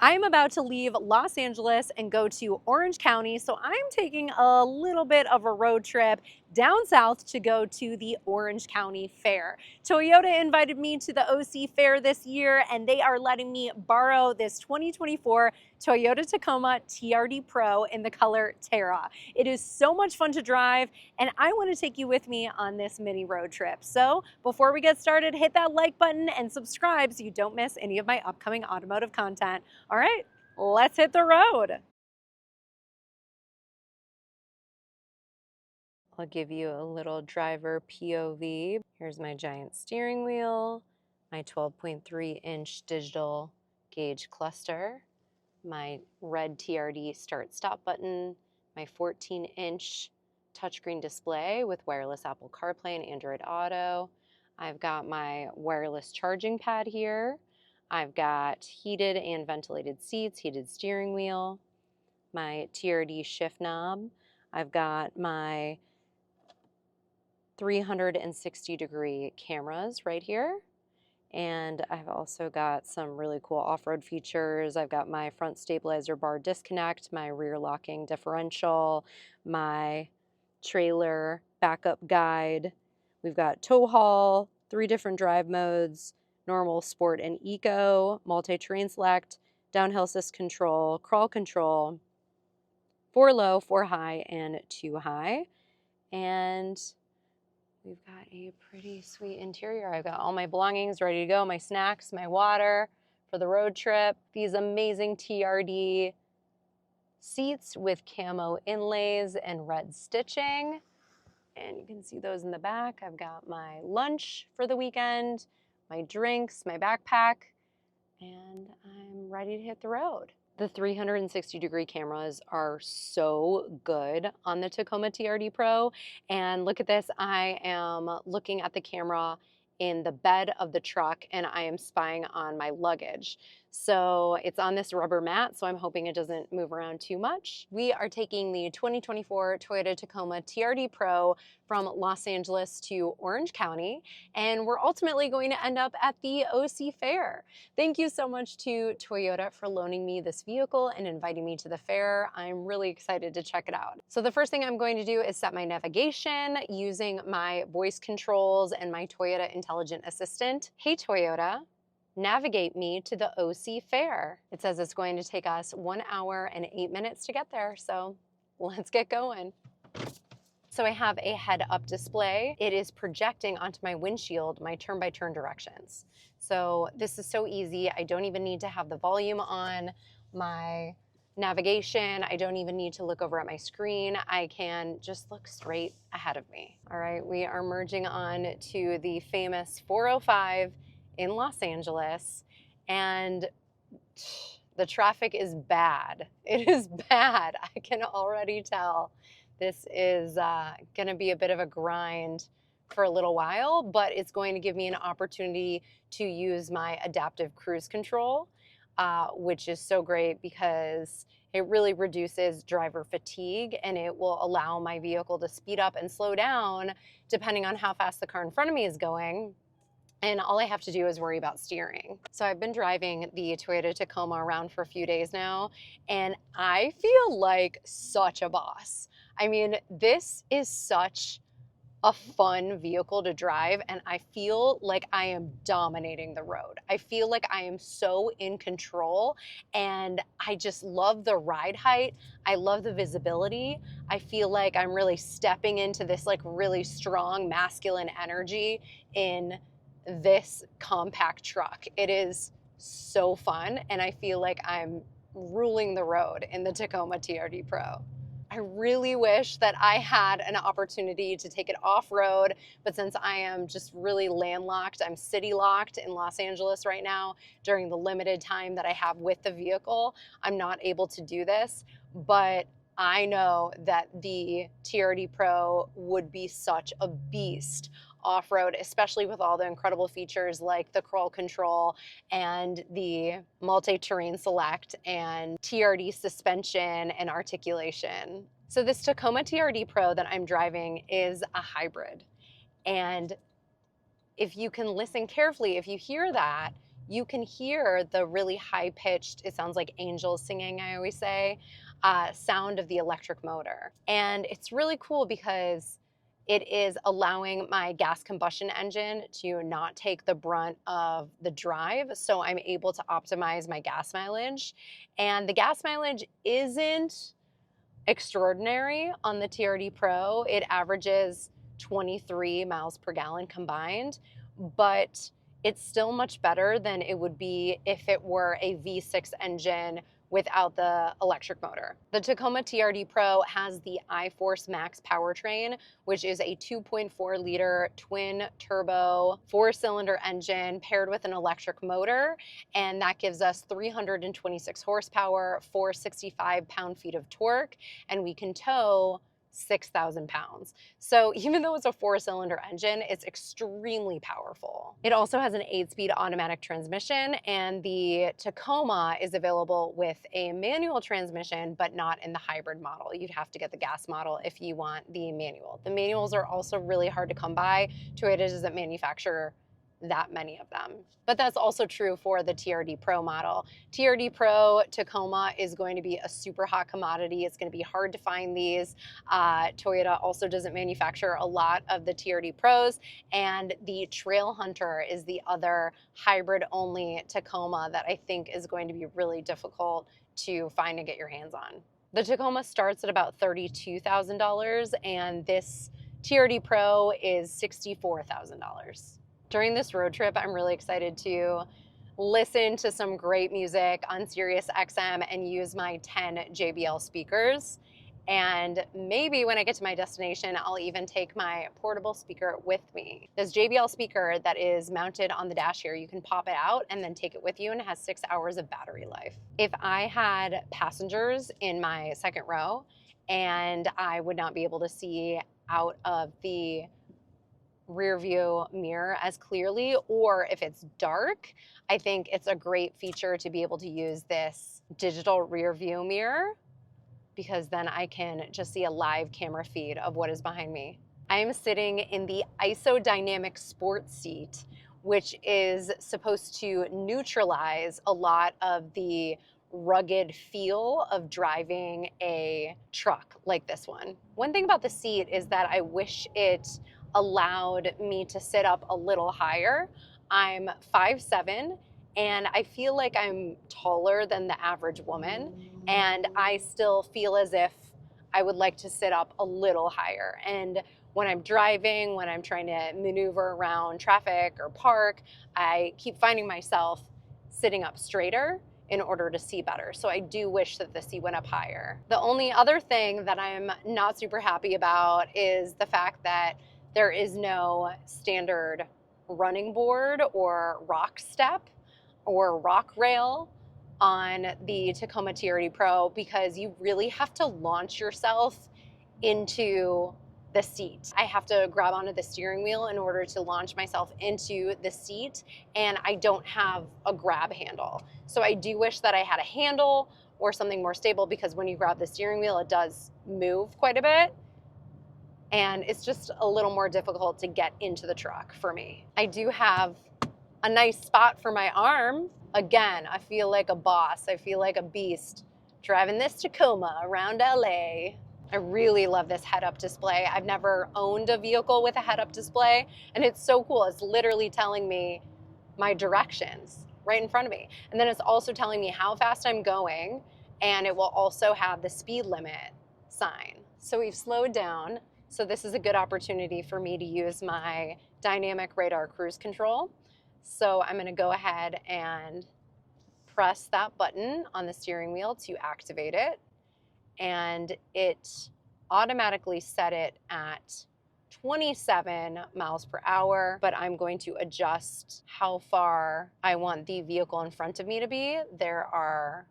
I'm about to leave Los Angeles and go to Orange County, so I'm taking a little bit of a road trip down south to go to the Orange County Fair. Toyota invited me to the OC Fair this year, and they are letting me borrow this 2024 Toyota Tacoma TRD Pro in the color Terra. It is so much fun to drive, and I want to take you with me on this mini road trip. So before we get started, hit that like button and subscribe so you don't miss any of my upcoming automotive content. All right, let's hit the road. I'll give you a little driver POV. Here's my giant steering wheel, my 12.3-inch digital gauge cluster, my red TRD start-stop button, my 14-inch touchscreen display with wireless Apple CarPlay and Android Auto. I've got my wireless charging pad here. I've got heated and ventilated seats, heated steering wheel, my TRD shift knob. I've got my 360-degree cameras right here. And I've also got some really cool off-road features. I've got my front stabilizer bar disconnect, my rear locking differential, my trailer backup guide. We've got tow haul, 3 different drive modes, normal, sport, and eco, multi-terrain select, downhill assist control, crawl control, 4 low, 4 high, and 2 high. And we've got a pretty sweet interior. I've got all my belongings ready to go, my snacks, my water for the road trip. These amazing TRD seats with camo inlays and red stitching. And you can see those in the back. I've got my lunch for the weekend, my drinks, my backpack, and I'm ready to hit the road. The 360-degree cameras are so good on the Tacoma TRD Pro. And look at this, I am looking at the camera in the bed of the truck and I am spying on my luggage. So it's on this rubber mat, so I'm hoping it doesn't move around too much. We are taking the 2024 Toyota Tacoma TRD Pro from Los Angeles to Orange County, and we're ultimately going to end up at the OC Fair. Thank you so much to Toyota for loaning me this vehicle and inviting me to the fair. I'm really excited to check it out. So the first thing I'm going to do is set my navigation using my voice controls and my Toyota Intelligent Assistant. Hey Toyota, navigate me to the OC Fair. It says it's going to take us 1 hour and 8 minutes to get there, so let's get going. So I have a head-up display. It is projecting onto my windshield my turn-by-turn directions. So this is so easy. I don't even need to have the volume on my navigation. I don't even need to look over at my screen. I can just look straight ahead of me. All right, we are merging on to the famous 405 in Los Angeles, and the traffic is bad. It is bad. I can already tell. This is going to be a bit of a grind for a little while, but it's going to give me an opportunity to use my adaptive cruise control, which is so great because it really reduces driver fatigue and it will allow my vehicle to speed up and slow down depending on how fast the car in front of me is going. And all I have to do is worry about steering. So I've been driving the Toyota Tacoma around for a few days now, and I feel like such a boss. I mean, this is such a fun vehicle to drive, and I feel like I am dominating the road. I feel like I am so in control, and I just love the ride height. I love the visibility. I feel like I'm really stepping into this like really strong masculine energy in this compact truck. It is so fun, and I feel like I'm ruling the road in the Tacoma TRD Pro. I really wish that I had an opportunity to take it off-road, but since I am just really landlocked, I'm city locked in Los Angeles right now during the limited time that I have with the vehicle, I'm not able to do this, but I know that the TRD Pro would be such a beast off-road, especially with all the incredible features like the crawl control and the multi-terrain select and TRD suspension and articulation. So this Tacoma TRD Pro that I'm driving is a hybrid. And if you can listen carefully, if you hear that, you can hear the really high-pitched, it sounds like angels singing, I always say, sound of the electric motor. And it's really cool because it is allowing my gas combustion engine to not take the brunt of the drive, so I'm able to optimize my gas mileage. And the gas mileage isn't extraordinary on the TRD Pro. It averages 23 miles per gallon combined, but it's still much better than it would be if it were a V6 engine without the electric motor. The Tacoma TRD Pro has the iForce Max powertrain, which is a 2.4 liter twin turbo 4-cylinder engine paired with an electric motor, and that gives us 326 horsepower, 465 pound-feet of torque, and we can tow 6,000 pounds. So even though it's a 4-cylinder engine, it's extremely powerful. It also has an 8-speed automatic transmission, and the Tacoma is available with a manual transmission, but not in the hybrid model. You'd have to get the gas model if you want the manual. The manuals are also really hard to come by. Toyota doesn't manufacture that many of them. But that's also true for the TRD Pro model. TRD Pro Tacoma is going to be a super hot commodity. It's going to be hard to find these. Toyota also doesn't manufacture a lot of the TRD Pros, and the Trail Hunter is the other hybrid-only Tacoma that I think is going to be really difficult to find and get your hands on. The Tacoma starts at about $32,000, and this TRD Pro is $64,000. During this road trip, I'm really excited to listen to some great music on Sirius XM and use my 10 JBL speakers. And maybe when I get to my destination, I'll even take my portable speaker with me. This JBL speaker that is mounted on the dash here, you can pop it out and then take it with you, and it has 6 hours of battery life. If I had passengers in my second row and I would not be able to see out of the rear view mirror as clearly, or if it's dark, I think it's a great feature to be able to use this digital rear view mirror, because then I can just see a live camera feed of what is behind me. I am sitting in the isodynamic sports seat, which is supposed to neutralize a lot of the rugged feel of driving a truck like this one. One thing about the seat is that I wish it allowed me to sit up a little higher. I'm 5'7", and I feel like I'm taller than the average woman, and I still feel as if I would like to sit up a little higher. And when I'm driving, when I'm trying to maneuver around traffic or park, I keep finding myself sitting up straighter in order to see better. So I do wish that the seat went up higher. The only other thing that I'm not super happy about is the fact that there is no standard running board or rock step or rock rail on the Tacoma TRD Pro, because you really have to launch yourself into the seat. I have to grab onto the steering wheel in order to launch myself into the seat, and I don't have a grab handle. So I do wish that I had a handle or something more stable, because when you grab the steering wheel, it does move quite a bit, and it's just a little more difficult to get into the truck for me. I do have a nice spot for my arm. Again, I feel like a boss. I feel like a beast driving this Tacoma around LA. I really love this head-up display. I've never owned a vehicle with a head-up display, and it's so cool. It's literally telling me my directions right in front of me. And then it's also telling me how fast I'm going, and it will also have the speed limit sign. So we've slowed down. So this is a good opportunity for me to use my dynamic radar cruise control. So I'm gonna go ahead and press that button on the steering wheel to activate it. And it automatically set it at 27 miles per hour, but I'm going to adjust how far I want the vehicle in front of me to be. There are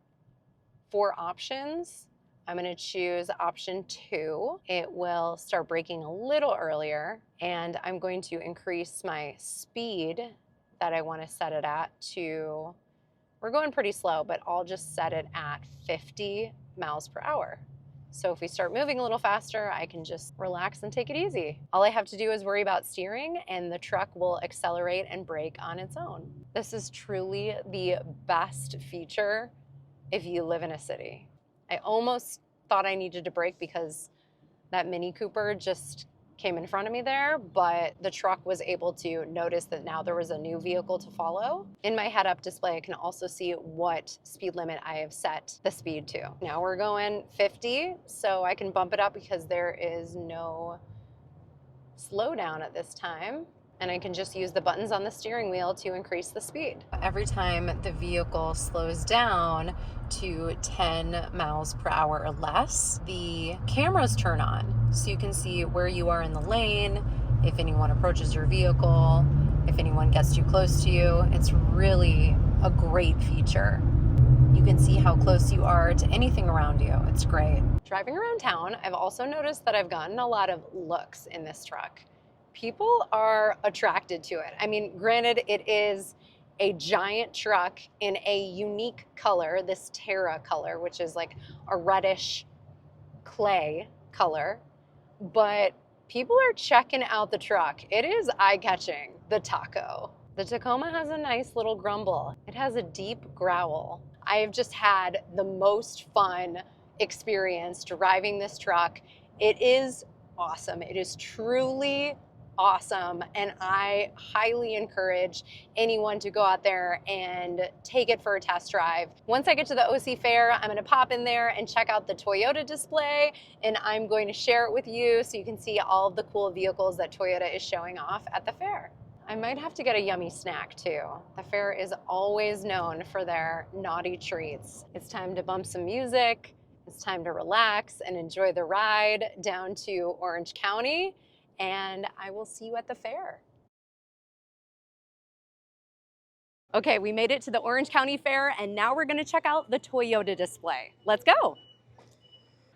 4 options. I'm gonna choose option 2. It will start braking a little earlier, and I'm going to increase my speed that I wanna set it at to, we're going pretty slow, but I'll just set it at 50 miles per hour. So if we start moving a little faster, I can just relax and take it easy. All I have to do is worry about steering and the truck will accelerate and brake on its own. This is truly the best feature if you live in a city. I almost thought I needed to brake because that Mini Cooper just came in front of me there, but the truck was able to notice that now there was a new vehicle to follow. In my head-up display, I can also see what speed limit I have set the speed to. Now we're going 50, so I can bump it up because there is no slowdown at this time. And I can just use the buttons on the steering wheel to increase the speed. Every time the vehicle slows down to 10 miles per hour or less, the cameras turn on. So you can see where you are in the lane, if anyone approaches your vehicle, if anyone gets too close to you. It's really a great feature. You can see how close you are to anything around you. It's great. Driving around town, I've also noticed that I've gotten a lot of looks in this truck. People are attracted to it. I mean, granted, it is a giant truck in a unique color, this Terra color, which is like a reddish clay color, but people are checking out the truck. It is eye-catching, the Taco. The Tacoma has a nice little grumble. It has a deep growl. I have just had the most fun experience driving this truck. It is awesome. It is truly awesome, and I highly encourage anyone to go out there and take it for a test drive. Once I get to the OC Fair, I'm gonna pop in there and check out the Toyota display, and I'm going to share it with you so you can see all of the cool vehicles that Toyota is showing off at the fair. I might have to get a yummy snack too. The fair is always known for their naughty treats. It's time to bump some music. It's time to relax and enjoy the ride down to Orange County, and I will see you at the fair. Okay, we made it to the Orange County Fair, and now we're gonna check out the Toyota display. Let's go.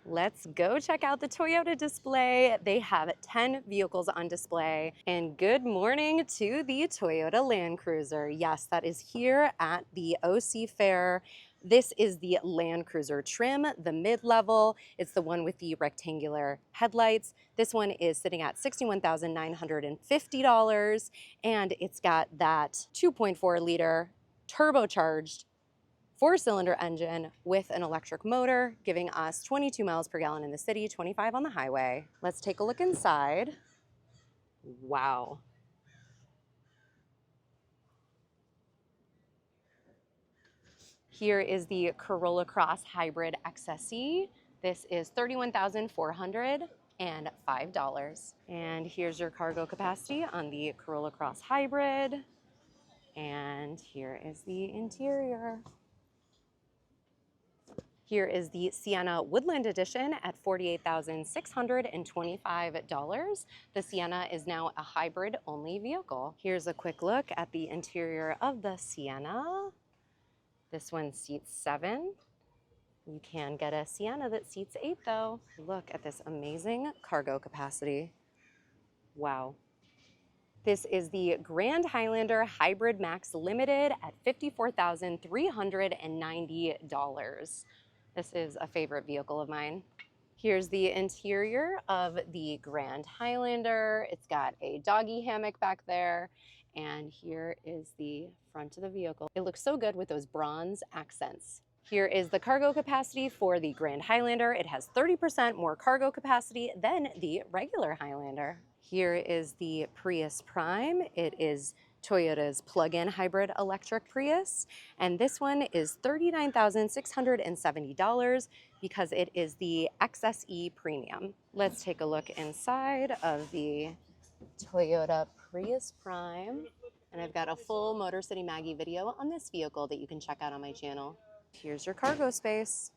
Let's go check out the Toyota display. They have 10 vehicles on display. And good morning to the Toyota Land Cruiser. Yes, that is here at the OC Fair. This is the Land Cruiser trim, the mid-level. It's the one with the rectangular headlights. This one is sitting at $61,950, and it's got that 2.4-liter turbocharged 4-cylinder engine with an electric motor, giving us 22 miles per gallon in the city, 25 on the highway. Let's take a look inside. Wow. Here is the Corolla Cross Hybrid XSE. This is $31,405. And here's your cargo capacity on the Corolla Cross Hybrid. And here is the interior. Here is the Sienna Woodland Edition at $48,625. The Sienna is now a hybrid-only vehicle. Here's a quick look at the interior of the Sienna. This one seats 7. You can get a Sienna that seats 8 though. Look at this amazing cargo capacity. Wow. This is the Grand Highlander Hybrid Max Limited at $54,390. This is a favorite vehicle of mine. Here's the interior of the Grand Highlander. It's got a doggy hammock back there. And here is the front of the vehicle. It looks so good with those bronze accents. Here is the cargo capacity for the Grand Highlander. It has 30% more cargo capacity than the regular Highlander. Here is the Prius Prime. It is Toyota's plug-in hybrid electric Prius, and this one is $39,670 because it is the XSE Premium. Let's take a look inside of the Toyota Prius Prime, and I've got a full Motor City Maggie video on this vehicle that you can check out on my channel. Here's your cargo space.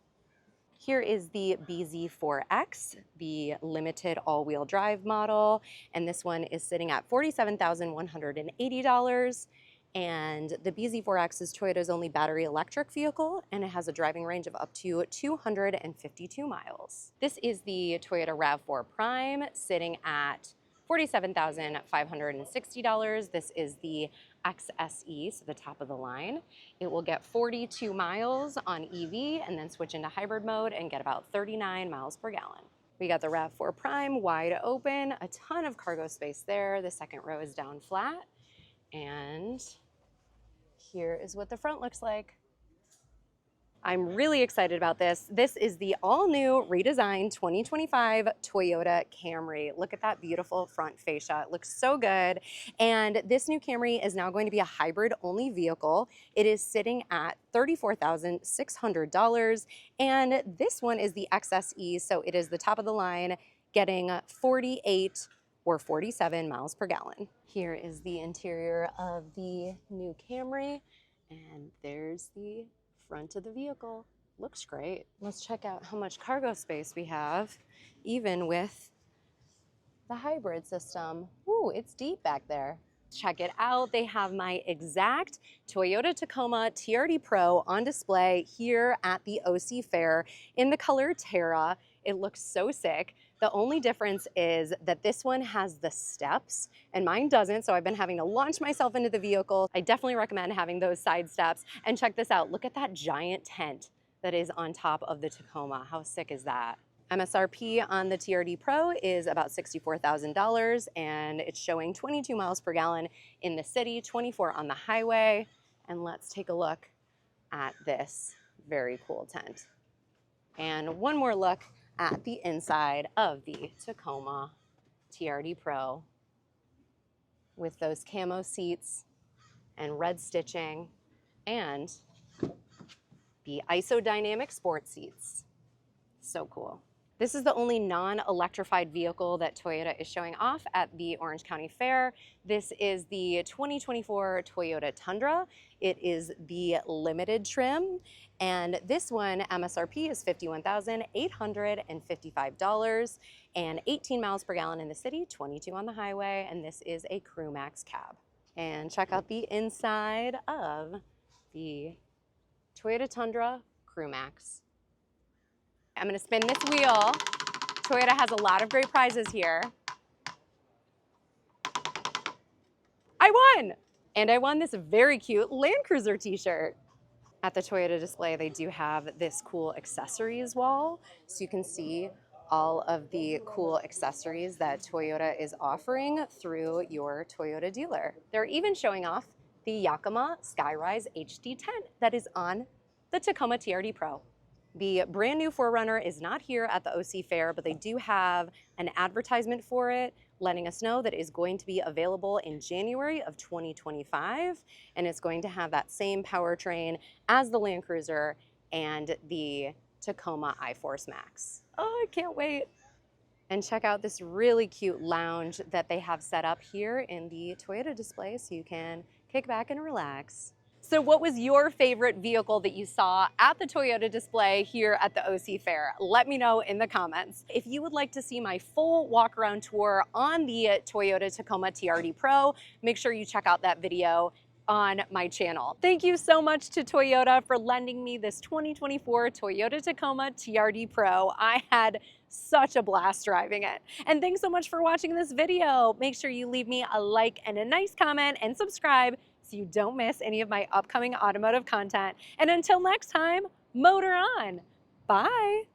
Here is the BZ4X, the limited all-wheel drive model, and this one is sitting at $47,180. And the BZ4X is Toyota's only battery electric vehicle, and it has a driving range of up to 252 miles. This is the Toyota RAV4 Prime, sitting at $47,560. This is the XSE, so the top of the line. It will get 42 miles on EV and then switch into hybrid mode and get about 39 miles per gallon. We got the RAV4 Prime wide open, a ton of cargo space there. The second row is down flat. And here is what the front looks like. I'm really excited about this. This is the all-new redesigned 2025 Toyota Camry. Look at that beautiful front fascia. It looks so good. And this new Camry is now going to be a hybrid-only vehicle. It is sitting at $34,600. And this one is the XSE, so it is the top of the line, getting 48 or 47 miles per gallon. Here is the interior of the new Camry. And there's the front of the vehicle. Looks great. Let's check out how much cargo space we have, even with the hybrid system. Ooh, it's deep back there. Check it out. They have my exact Toyota Tacoma TRD Pro on display here at the OC Fair in the color Terra. It looks so sick. The only difference is that this one has the steps and mine doesn't, so I've been having to launch myself into the vehicle. I definitely recommend having those side steps. And check this out, look at that giant tent that is on top of the Tacoma. How sick is that? MSRP on the TRD Pro is about $64,000 and it's showing 22 miles per gallon in the city, 24 on the highway. And let's take a look at this very cool tent. And one more look at the inside of the Tacoma TRD Pro with those camo seats and red stitching and the isodynamic sport seats. So cool. This is the only non-electrified vehicle that Toyota is showing off at the Orange County Fair. This is the 2024 Toyota Tundra. It is the limited trim, and this one MSRP is $51,855 and 18 miles per gallon in the city, 22 on the highway, and this is a Crew Max cab. And check out the inside of the Toyota Tundra Crew Max. I'm gonna spin this wheel. Toyota has a lot of great prizes here. I won! And I won this very cute Land Cruiser t-shirt. At the Toyota display, they do have this cool accessories wall, so you can see all of the cool accessories that Toyota is offering through your Toyota dealer. They're even showing off the Yakima Skyrise HD tent that is on the Tacoma TRD Pro. The brand new 4Runner is not here at the OC Fair, but they do have an advertisement for it, letting us know that it is going to be available in January of 2025, and it's going to have that same powertrain as the Land Cruiser and the Tacoma iForce Max. Oh, I can't wait. And check out this really cute lounge that they have set up here in the Toyota display so you can kick back and relax. So what was your favorite vehicle that you saw at the Toyota display here at the OC Fair? Let me know in the comments. If you would like to see my full walk around tour on the Toyota Tacoma TRD Pro, make sure you check out that video on my channel. Thank you so much to Toyota for lending me this 2024 Toyota Tacoma TRD Pro. I had such a blast driving it. And thanks so much for watching this video. Make sure you leave me a like and a nice comment and subscribe so you don't miss any of my upcoming automotive content. And until next time, motor on. Bye.